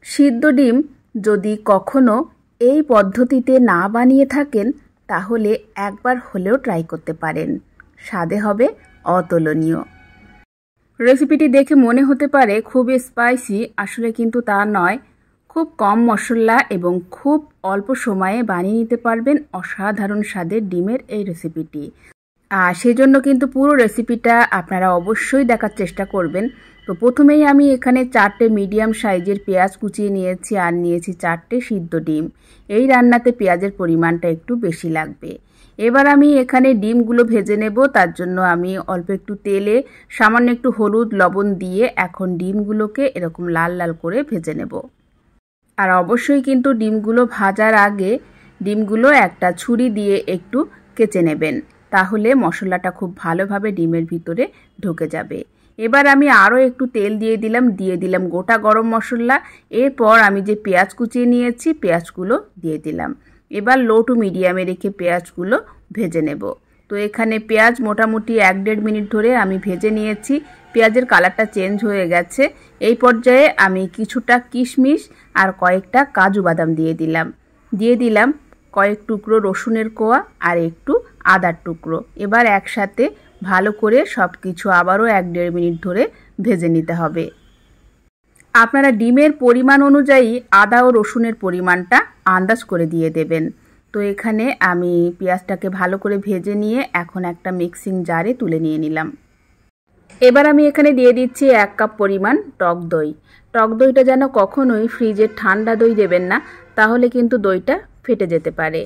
সিদ্ধ ডিম যদি কখনো এই পদ্ধতিতে না বানিয়ে থাকেন তাহলে একবার হলেও ট্রাই করতে পারেন। স্বাদে হবে অতুলনীয়। রেসিপিটি দেখে মনে হতে পারে খুবই স্পাইসি, আসলে কিন্তু তা নয়। খুব কম মশলা এবং খুব অল্প সময়ে বানিয়ে নিতে পারবেন অসাধারণ স্বাদের ডিমের এই রেসিপিটি। আর সেজন্য কিন্তু পুরো রেসিপিটা আপনারা অবশ্যই দেখার চেষ্টা করবেন। তো প্রথমেই আমি এখানে 4টে মিডিয়াম সাইজের পেঁয়াজ কুচিয়ে নিয়েছি আর নিয়েছি 4টে সিদ্ধ ডিম। এই রান্নাতে পেঁয়াজের পরিমাণটা একটু বেশি লাগবে। এবার আমি এখানে ডিমগুলো ভেজে নেব। তার জন্য আমি অল্প একটু তেলে সামান্য একটু হলুদ লবণ দিয়ে এখন ডিমগুলোকে এরকম লাল লাল করে ভেজে নেব। আর অবশ্যই কিন্তু ডিমগুলো ভাজার আগে ডিমগুলো একটা ছুরি দিয়ে একটু কেচে নেবেন, তাহলে মশলাটা খুব ভালোভাবে ডিমের ভিতরে ঢুকে যাবে। এবার আমি আরও একটু তেল দিয়ে দিলাম গোটা গরম মশলা। এরপর আমি যে পেঁয়াজ কুচিয়ে নিয়েছি পেঁয়াজগুলো দিয়ে দিলাম। এবার লো টু মিডিয়ামে রেখে পেঁয়াজগুলো ভেজে নেব। তো এখানে পেঁয়াজ মোটামুটি 1-1.5 মিনিট ধরে আমি ভেজে নিয়েছি। পেঁয়াজের কালারটা চেঞ্জ হয়ে গেছে। এই পর্যায়ে আমি কিছুটা কিশমিশ আর কয়েকটা কাজু বাদাম দিয়ে দিলাম কয়েক টুকরো রসুনের কোয়া আর একটু আদার টুকরো। এবার একসাথে ভালো করে সব কিছু আবারও 1-1.5 মিনিট ধরে ভেজে নিতে হবে। আপনারা ডিমের পরিমাণ অনুযায়ী আদা ও রসুনের পরিমাণটা আন্দাজ করে দিয়ে দেবেন। তো এখানে আমি পেঁয়াজটাকে ভালো করে ভেজে নিয়ে এখন একটা মিক্সিং জারে তুলে নিয়ে নিলাম। এবার আমি এখানে দিয়ে দিচ্ছি 1 কাপ পরিমাণ টক দই। টক দইটা যেন কখনোই ফ্রিজের ঠান্ডা দই দেবেন না, তাহলে কিন্তু দইটা ফেটে যেতে পারে।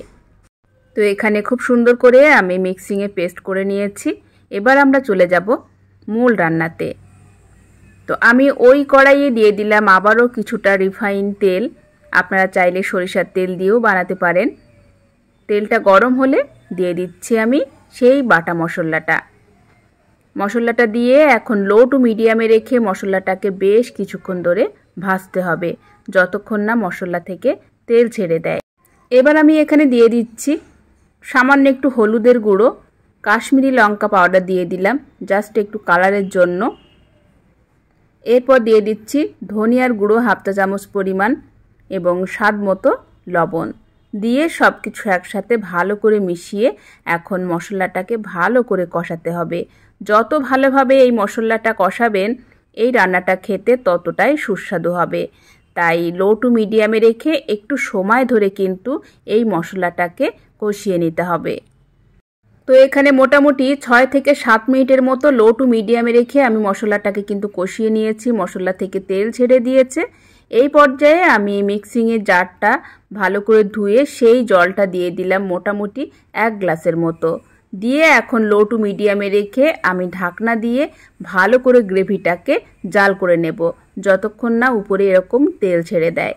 তো এখানে খুব সুন্দর করে আমি মিক্সিংয়ে পেস্ট করে নিয়েছি। এবার আমরা চলে যাব মূল রান্নাতে। তো আমি ওই কড়াইয়ে দিয়ে দিলাম আবারও কিছুটা রিফাইন তেল। আপনারা চাইলে সরিষার তেল দিয়েও বানাতে পারেন। তেলটা গরম হলে দিয়ে দিচ্ছি আমি সেই বাটা মশলাটা দিয়ে এখন লো টু মিডিয়ামে রেখে মশলাটাকে বেশ কিছুক্ষণ ধরে ভাজতে হবে, যতক্ষণ না মশলা থেকে তেল ছেড়ে দেয়। এবার আমি এখানে দিয়ে দিচ্ছি সামান্য একটু হলুদের গুঁড়ো, কাশ্মীরি লঙ্কা পাউডার দিয়ে দিলাম জাস্ট একটু কালারের জন্য। এরপর দিয়ে দিচ্ছি ধনিয়ার গুঁড়ো 1/2 চা চামচ পরিমাণ এবং স্বাদ মতো লবণ দিয়ে সব কিছু একসাথে ভালো করে মিশিয়ে এখন মশলাটাকে ভালো করে কষাতে হবে। যত ভালোভাবে এই মশলাটা কষাবেন এই রান্নাটা খেতে ততটাই সুস্বাদু হবে। তাই লো টু মিডিয়ামে রেখে একটু সময় ধরে কিন্তু এই মশলাটাকে কষিয়ে নিতে হবে। তো এখানে মোটামুটি 6 থেকে 7 মিনিটের মতো লো টু মিডিয়ামে রেখে আমি মশলাটাকে কিন্তু কষিয়ে নিয়েছি। মশলা থেকে তেল ছেড়ে দিয়েছে। এই পর্যায়ে আমি মিক্সিংয়ের জারটা ভালো করে ধুয়ে সেই জলটা দিয়ে দিলাম মোটামুটি 1 গ্লাসের মতো। দিয়ে এখন লো টু মিডিয়ামে রেখে আমি ঢাকনা দিয়ে ভালো করে গ্রেভিটাকে জাল করে নেব, যতক্ষণ না উপরে এরকম তেল ছেড়ে দেয়।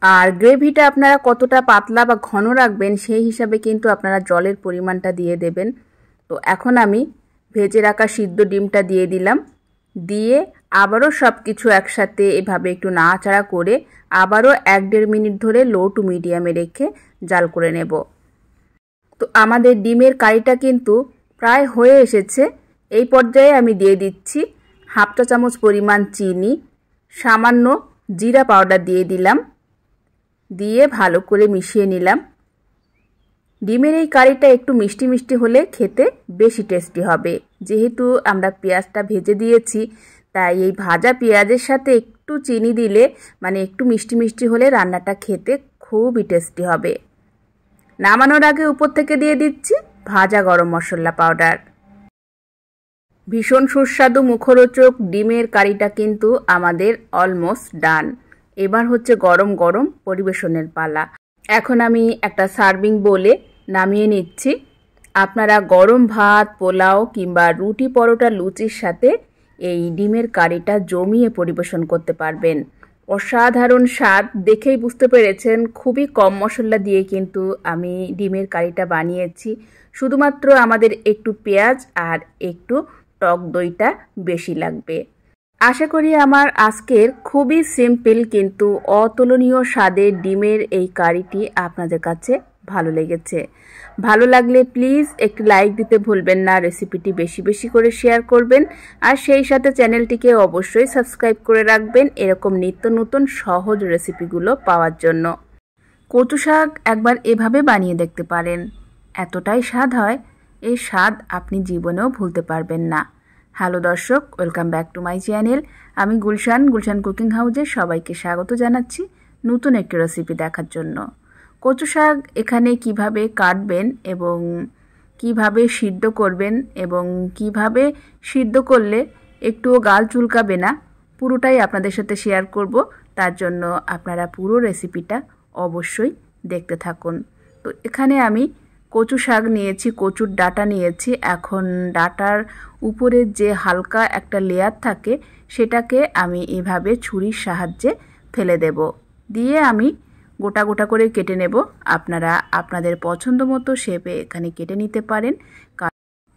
আর গ্রেভিটা আপনারা কতটা পাতলা বা ঘন রাখবেন সেই হিসাবে কিন্তু আপনারা জলের পরিমাণটা দিয়ে দেবেন। তো এখন আমি ভেজে রাখা সিদ্ধ ডিমটা দিয়ে দিলাম। দিয়ে আবারও সব কিছু একসাথে এভাবে একটু নাড়াচাড়া করে আবারও 1-1.5 মিনিট ধরে লো টু মিডিয়ামে রেখে জাল করে নেব। তো আমাদের ডিমের কারিটা কিন্তু প্রায় হয়ে এসেছে। এই পর্যায়ে আমি দিয়ে দিচ্ছি 1/2 চা চামচ পরিমাণ চিনি, সামান্য জিরা পাউডার দিয়ে দিলাম, দিয়ে ভালো করে মিশিয়ে নিলাম। ডিমের এই কারিটা একটু মিষ্টি মিষ্টি হলে খেতে বেশি টেস্টি হবে। যেহেতু আমরা পেঁয়াজটা ভেজে দিয়েছি তাই এই ভাজা পেঁয়াজের সাথে একটু চিনি দিলে মানে একটু মিষ্টি মিষ্টি হলে রান্নাটা খেতে খুবই টেস্টি হবে। নামানোর আগে উপর থেকে দিয়ে দিচ্ছি ভাজা গরম মশলা পাউডার। ভীষণ সুস্বাদু মুখরোচক ডিমের কারিটা কিন্তু আমাদের অলমোস্ট ডান। এবার হচ্ছে গরম গরম পরিবেশনের পালা। এখন আমি একটা সার্ভিং বোলে নামিয়ে নিচ্ছি। আপনারা গরম ভাত, পোলাও কিংবা রুটি, পরোটা, লুচির সাথে এই ডিমের কারিটা জমিয়ে পরিবেশন করতে পারবেন। অসাধারণ স্বাদ, দেখেই বুঝতে পেরেছেন খুবই কম মশলা দিয়ে কিন্তু আমি ডিমের কারিটা বানিয়েছি। শুধুমাত্র আমাদের একটু পেঁয়াজ আর একটু টক দইটা বেশি লাগবে। আশা করি আমার আজকের খুবই সিম্পল কিন্তু অতুলনীয় স্বাদের ডিমের এই কারিটি আপনাদের কাছে ভালো লেগেছে। ভালো লাগলে প্লিজ একটি লাইক দিতে ভুলবেন না, রেসিপিটি বেশি বেশি করে শেয়ার করবেন আর সেই সাথে চ্যানেলটিকে অবশ্যই সাবস্ক্রাইব করে রাখবেন এরকম নিত্য নতুন সহজ রেসিপিগুলো পাওয়ার জন্য। কচু শাক একবার এভাবে বানিয়ে দেখতে পারেন, এতটাই স্বাদ হয়, এই স্বাদ আপনি জীবনেও ভুলতে পারবেন না। হ্যালো দর্শক, welcome back to my channel. আমি গুলশান কুকিং হাউসে সবাইকে স্বাগত জানাচ্ছি নতুন একটি রেসিপি দেখার জন্য। কচু শাক এখানে কিভাবে কাটবেন এবং কিভাবে সিদ্ধ করবেন এবং কিভাবে সিদ্ধ করলে একটুও গাল চুলকাবে না, পুরোটাই আপনাদের সাথে শেয়ার করব। তার জন্য আপনারা পুরো রেসিপিটা অবশ্যই দেখতে থাকুন। তো এখানে আমি কচু শাক নিয়েছি, কচুর ডাঁটা নিয়েছি। এখন ডাঁটার উপরে যে হালকা একটা লেয়ার থাকে সেটাকে আমি এভাবে ছুরির সাহায্যে ফেলে দেব, দিয়ে আমি গোটা গোটা করে কেটে নেব। আপনারা আপনাদের পছন্দ মতো শেপে এখানে কেটে নিতে পারেন,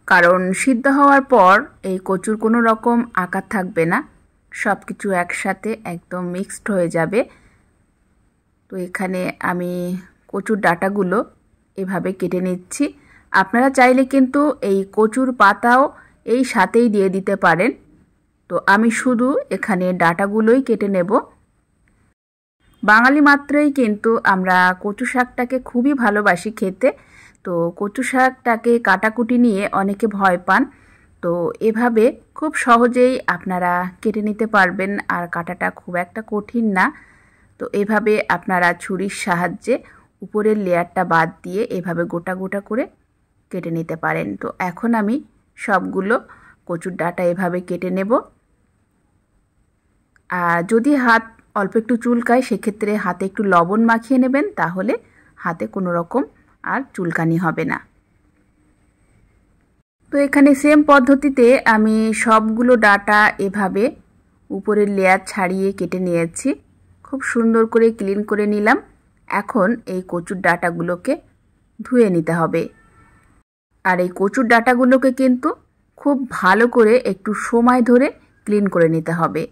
কারণ সিদ্ধ হওয়ার পর এই কচুর কোনো রকম আকার থাকবে না, সব কিছু একসাথে একদম মিক্সড হয়ে যাবে। তো এখানে আমি কচুর ডাঁটাগুলো এভাবে কেটে নিচ্ছি। আপনারা চাইলে কিন্তু এই কচুর পাতাও এই সাথেই দিয়ে দিতে পারেন। তো আমি শুধু এখানে ডাঁটাগুলোই কেটে নেব। বাঙালি মাত্রই কিন্তু আমরা কচু শাকটাকে খুবই ভালোবাসি খেতে। তো কচু শাকটাকে কাটাকুটি নিয়ে অনেকে ভয় পান, তো এভাবে খুব সহজেই আপনারা কেটে নিতে পারবেন, আর কাটাটা খুব একটা কঠিন না। তো এভাবে আপনারা ছুরির সাহায্যে উপরের লেয়ারটা বাদ দিয়ে এভাবে গোটা গোটা করে কেটে নিতে পারেন। তো এখন আমি সবগুলো কচুর ডাঁটা এভাবে কেটে নেব। আর যদি হাত অল্প একটু চুলকায় সেক্ষেত্রে হাতে একটু লবণ মাখিয়ে নেবেন, তাহলে হাতে কোনো রকম আর চুলকানি হবে না। তো এখানে সেম পদ্ধতিতে আমি সবগুলো ডাঁটা এভাবে উপরের লেয়ার ছাড়িয়ে কেটে নিয়েছি, খুব সুন্দর করে ক্লিন করে নিলাম। এখন এই কচুর ডাঁটাগুলোকে ধুয়ে নিতে হবে। আর এই কচুর ডাঁটাগুলোকে কিন্তু খুব ভালো করে একটু সময় ধরে ক্লিন করে নিতে হবে।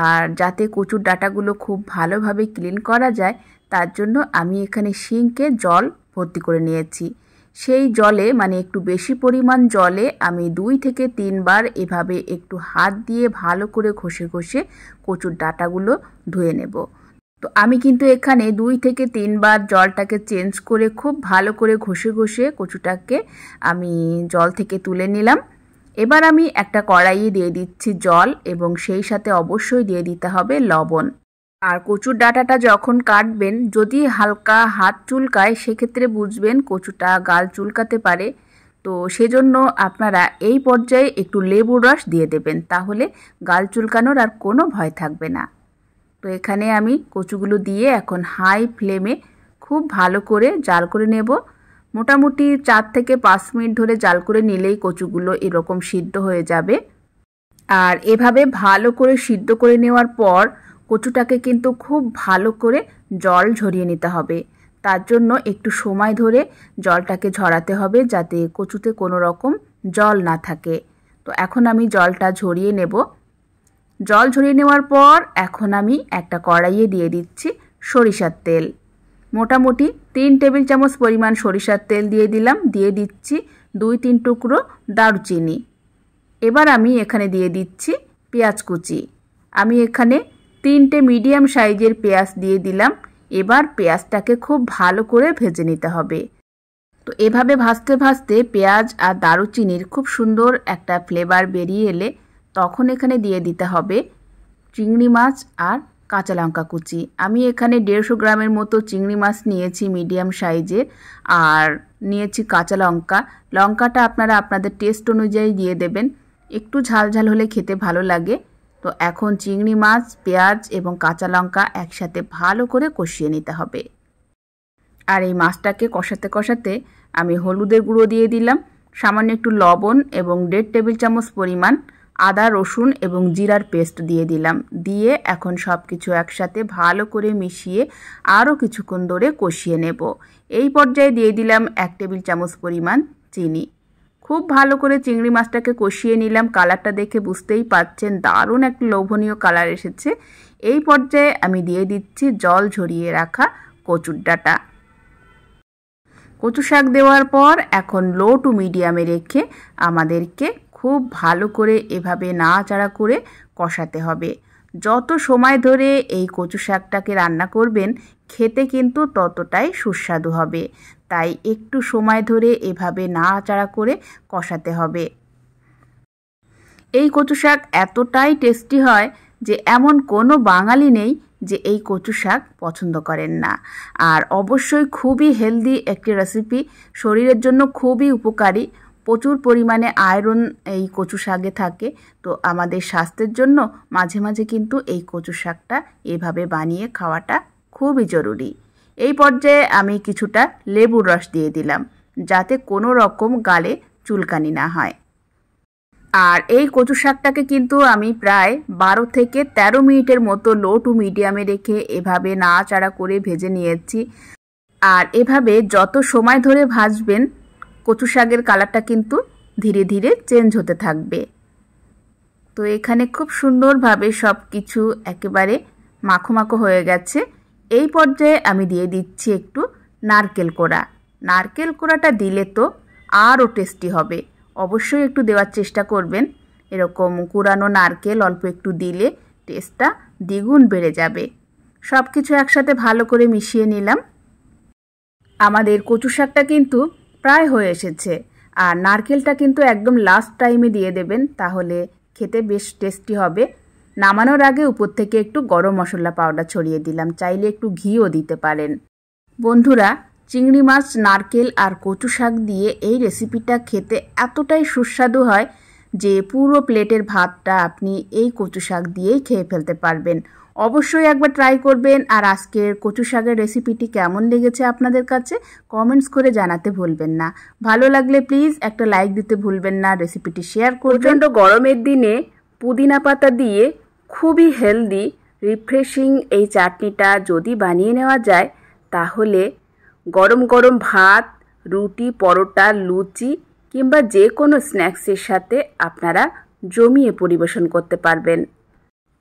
আর যাতে কচুর ডাঁটাগুলো খুব ভালোভাবে ক্লিন করা যায় তার জন্য আমি এখানে সিঙ্কে জল ভর্তি করে নিয়েছি। সেই জলে মানে একটু বেশি পরিমাণ জলে আমি 2 থেকে 3 বার এভাবে একটু হাত দিয়ে ভালো করে ঘষে ঘষে কচুর ডাঁটাগুলো ধুয়ে নেব। তো আমি কিন্তু এখানে 2 থেকে 3 বার জলটাকে চেঞ্জ করে খুব ভালো করে ঘষে ঘষে কচুটাকে আমি জল থেকে তুলে নিলাম। এবার আমি একটা কড়াইয়ে দিয়ে দিচ্ছি জল এবং সেই সাথে অবশ্যই দিয়ে দিতে হবে লবণ। আর কচুর ডাঁটাটা যখন কাটবেন যদি হালকা হাত চুলকায় সেক্ষেত্রে বুঝবেন কচুটা গাল চুলকাতে পারে। তো সেজন্য আপনারা এই পর্যায়ে একটু লেবুর রস দিয়ে দেবেন, তাহলে গাল চুলকানোর আর কোনো ভয় থাকবে না। তো এখানে আমি কচুগুলো দিয়ে এখন হাই ফ্লেমে খুব ভালো করে জাল করে নেব। মোটামুটি 4 থেকে 5 মিনিট ধরে জাল করে নিলেই কচুগুলো এরকম সিদ্ধ হয়ে যাবে। আর এভাবে ভালো করে সিদ্ধ করে নেওয়ার পর কচুটাকে কিন্তু খুব ভালো করে জল ঝরিয়ে নিতে হবে। তার জন্য একটু সময় ধরে জলটাকে ঝরাতে হবে যাতে কচুতে কোনো রকম জল না থাকে। তো এখন আমি জলটা ঝরিয়ে নেব। জল ঝরিয়ে নেওয়ার পর এখন আমি একটা কড়াইয়ে দিয়ে দিচ্ছি সরিষার তেল। মোটামুটি 3 টেবিল চামচ পরিমাণ সরিষার তেল দিয়ে দিলাম। দিয়ে দিচ্ছি 2-3 টুকরো দারুচিনি। এবার আমি এখানে দিয়ে দিচ্ছি পেঁয়াজ কুচি। আমি এখানে 3টে মিডিয়াম সাইজের পেঁয়াজ দিয়ে দিলাম। এবার পেঁয়াজটাকে খুব ভালো করে ভেজে নিতে হবে। তো এভাবে ভাজতে ভাজতে পেঁয়াজ আর দারুচিনির খুব সুন্দর একটা ফ্লেভার বেরিয়ে এলে তখন এখানে দিয়ে দিতে হবে চিংড়ি মাছ আর কাঁচা লঙ্কা কুচি। আমি এখানে 150 গ্রামের মতো চিংড়ি মাছ নিয়েছি মিডিয়াম সাইজের, আর নিয়েছি কাঁচা লঙ্কা। লঙ্কাটা আপনারা আপনাদের টেস্ট অনুযায়ী দিয়ে দেবেন, একটু ঝাল ঝাল হলে খেতে ভালো লাগে। তো এখন চিংড়ি মাছ, পেঁয়াজ এবং কাঁচা লঙ্কা একসাথে ভালো করে কষিয়ে নিতে হবে। আর এই মাছটাকে কষাতে কষাতে আমি হলুদের গুঁড়ো দিয়ে দিলাম, সামান্য একটু লবণ এবং 1.5 টেবিল চামচ পরিমাণ আদা, রসুন এবং জিরার পেস্ট দিয়ে দিলাম। দিয়ে এখন সব কিছু একসাথে ভালো করে মিশিয়ে আরও কিছুক্ষণ ধরে কষিয়ে নেব। এই পর্যায়ে দিয়ে দিলাম 1 টেবিল চামচ পরিমাণ চিনি। খুব ভালো করে চিংড়ি মাছটাকে কষিয়ে নিলাম। কালারটা দেখে বুঝতেই পাচ্ছেন দারুণ একটা লোভনীয় কালার এসেছে। এই পর্যায়ে আমি দিয়ে দিচ্ছি জল ঝরিয়ে রাখা কচুর ডাঁটা। কচু শাক দেওয়ার পর এখন লো টু মিডিয়ামে রেখে আমাদেরকে খুব ভালো করে এভাবে নাড়াচাড়া করে কষাতে হবে। যত সময় ধরে এই কচু শাকটাকে রান্না করবেন খেতে কিন্তু ততটাই সুস্বাদু হবে, তাই একটু সময় ধরে এভাবে নাড়াচাড়া করে কষাতে হবে। এই কচু শাক এতটাই টেস্টি হয় যে এমন কোনো বাঙালি নেই যে এই কচু শাক পছন্দ করেন না। আর অবশ্যই খুবই হেলদি একটি রেসিপি, শরীরের জন্য খুবই উপকারী। প্রচুর পরিমাণে আয়রন এই কচু শাকে থাকে, তো আমাদের স্বাস্থ্যের জন্য মাঝে মাঝে কিন্তু এই কচু শাকটা এভাবে বানিয়ে খাওয়াটা খুবই জরুরি। এই পর্যায়ে আমি কিছুটা লেবুর রস দিয়ে দিলাম, যাতে কোনো রকম গালে চুলকানি না হয়। আর এই কচু শাকটাকে কিন্তু আমি প্রায় 12 থেকে 13 মিনিটের মতো লো টু মিডিয়ামে রেখে এভাবে নাড়াচাড়া করে ভেজে নিয়েছি। আর এভাবে যত সময় ধরে ভাজবেন কচু শাকের কালারটা কিন্তু ধীরে ধীরে চেঞ্জ হতে থাকবে। তো এখানে খুব সুন্দরভাবে সব কিছু একেবারে মাখো মাখো হয়ে গেছে। এই পর্যায়ে আমি দিয়ে দিচ্ছি একটু নারকেল কোড়া। নারকেল কোড়াটা দিলে তো আরও টেস্টি হবে, অবশ্যই একটু দেওয়ার চেষ্টা করবেন। এরকম কুড়ানো নারকেল অল্প একটু দিলে টেস্টটা দ্বিগুণ বেড়ে যাবে। সব কিছু একসাথে ভালো করে মিশিয়ে নিলাম। আমাদের কচু শাকটা কিন্তু প্রায় হয়ে এসেছে। আর নারকেলটা কিন্তু একদম লাস্ট টাইমে দিয়ে দেবেন, তাহলে খেতে বেশ টেস্টি হবে। নামানোর আগে উপর থেকে একটু গরম মশলা পাউডার ছড়িয়ে দিলাম, চাইলে একটু ঘিও দিতে পারেন। বন্ধুরা, চিংড়ি মাছ, নারকেল আর কচু শাক দিয়ে এই রেসিপিটা খেতে এতটাই সুস্বাদু হয় যে পুরো প্লেটের ভাতটা আপনি এই কচু শাক দিয়েই খেয়ে ফেলতে পারবেন। অবশ্যই একবার ট্রাই করবেন। আর আজকের কচু শাকের রেসিপিটি কেমন লেগেছে আপনাদের কাছে কমেন্টস করে জানাতে ভুলবেন না। ভালো লাগলে প্লিজ একটা লাইক দিতে ভুলবেন না, রেসিপিটি শেয়ার করবেন। প্রচণ্ড গরমের দিনে পুদিনা পাতা দিয়ে খুবই হেলদি রিফ্রেশিং এই চাটনিটা যদি বানিয়ে নেওয়া যায়, তাহলে গরম গরম ভাত, রুটি, পরোটা, লুচি কিংবা যে কোনো স্ন্যাক্সের সাথে আপনারা জমিয়ে পরিবেশন করতে পারবেন।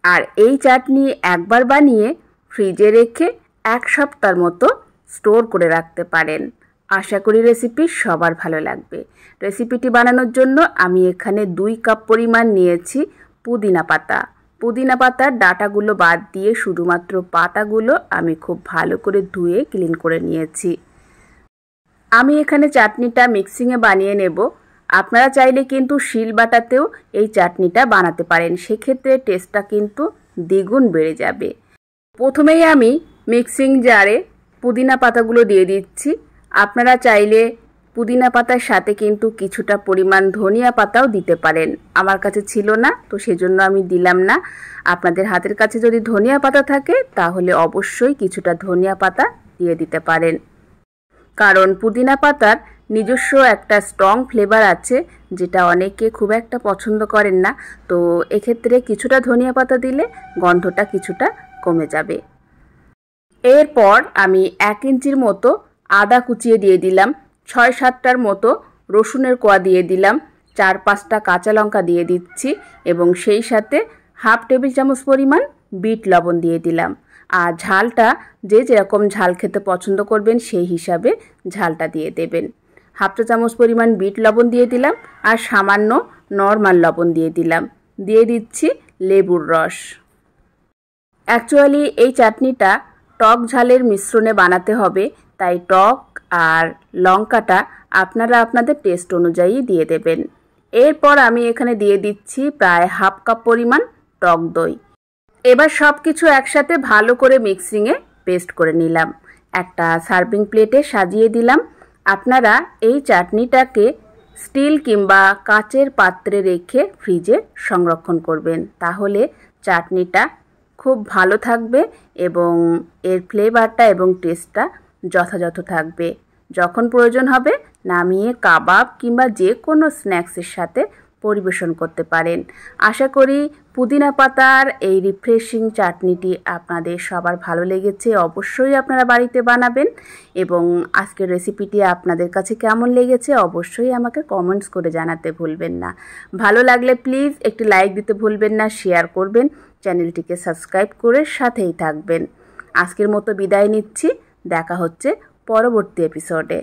আর এই চাটনি একবার বানিয়ে ফ্রিজে রেখে 1 সপ্তাহের মতো স্টোর করে রাখতে পারেন। আশা করি রেসিপি সবার ভালো লাগবে। রেসিপিটি বানানোর জন্য আমি এখানে 2 কাপ পরিমাণ নিয়েছি পুদিনা পাতা। পুদিনা পাতার ডাঁটাগুলো বাদ দিয়ে শুধুমাত্র পাতাগুলো আমি খুব ভালো করে ধুয়ে ক্লিন করে নিয়েছি। আমি এখানে চাটনিটা মিক্সিংয়ে বানিয়ে নেব। আপনারা চাইলে কিন্তু শিলবাটাতেও এই চাটনিটা বানাতে পারেন, সেক্ষেত্রে টেস্টটা কিন্তু দ্বিগুণ বেড়ে যাবে। প্রথমেই আমি মিক্সিং জারে পুদিনা পাতাগুলো দিয়ে দিচ্ছি। আপনারা চাইলে পুদিনা পাতার সাথে কিন্তু কিছুটা পরিমাণ ধনিয়া পাতাও দিতে পারেন। আমার কাছে ছিল না, তো সেজন্য আমি দিলাম না। আপনাদের হাতের কাছে যদি ধনিয়া পাতা থাকে তাহলে অবশ্যই কিছুটা ধনিয়া পাতা দিয়ে দিতে পারেন, কারণ পুদিনা পাতার নিজস্ব একটা স্ট্রং ফ্লেভার আছে যেটা অনেকে খুব একটা পছন্দ করেন না। তো এক্ষেত্রে কিছুটা ধনিয়া পাতা দিলে গন্ধটা কিছুটা কমে যাবে। এরপর আমি 1 ইঞ্চির মতো আদা কুচিয়ে দিয়ে দিলাম, 6-7টার মতো রসুনের কোয়া দিয়ে দিলাম, 4-5টা কাঁচা লঙ্কা দিয়ে দিচ্ছি এবং সেই সাথে 1/2 টেবিল চামচ পরিমাণ বিট লবণ দিয়ে দিলাম। আর ঝালটা যে যেরকম ঝাল খেতে পছন্দ করবেন সেই হিসাবে ঝালটা দিয়ে দেবেন। 1/2 চা চামচ পরিমাণ বিট লবণ দিয়ে দিলাম আর সামান্য নরমাল লবণ দিয়ে দিলাম। দিয়ে দিচ্ছি লেবুর রস। অ্যাকচুয়ালি এই চাটনিটা টক ঝালের মিশ্রণে বানাতে হবে, তাই টক আর লঙ্কাটা আপনারা আপনাদের টেস্ট অনুযায়ী দিয়ে দেবেন। এরপর আমি এখানে দিয়ে দিচ্ছি প্রায় 1/2 কাপ পরিমাণ টক দই। এবার সব কিছু একসাথে ভালো করে মিক্সিংয়ে পেস্ট করে নিলাম। একটা সার্ভিং প্লেটে সাজিয়ে দিলাম। আপনারা এই চাটনিটাকে স্টিল কিংবা কাচের পাত্রে রেখে ফ্রিজে সংরক্ষণ করবেন, তাহলে চাটনিটা খুব ভালো থাকবে এবং এর ফ্লেভারটা এবং টেস্টটা যথাযথ থাকবে। যখন প্রয়োজন হবে নামিয়ে কাবাব কিংবা যে কোনো স্ন্যাক্সের সাথে পরিবেশন করতে পারেন। আশা করি পুদিনা পাতার এই রিফ্রেশিং চাটনিটি আপনাদের সবার ভালো লেগেছে। অবশ্যই আপনারা বাড়িতে বানাবেন এবং আজকের রেসিপিটি আপনাদের কাছে কেমন লেগেছে অবশ্যই আমাকে কমেন্টস করে জানাতে ভুলবেন না। ভালো লাগলে প্লিজ একটি লাইক দিতে ভুলবেন না, শেয়ার করবেন, চ্যানেলটিকে সাবস্ক্রাইব করে সাথেই থাকবেন। আজকের মতো বিদায় নিচ্ছি, দেখা হচ্ছে পরবর্তী এপিসোডে।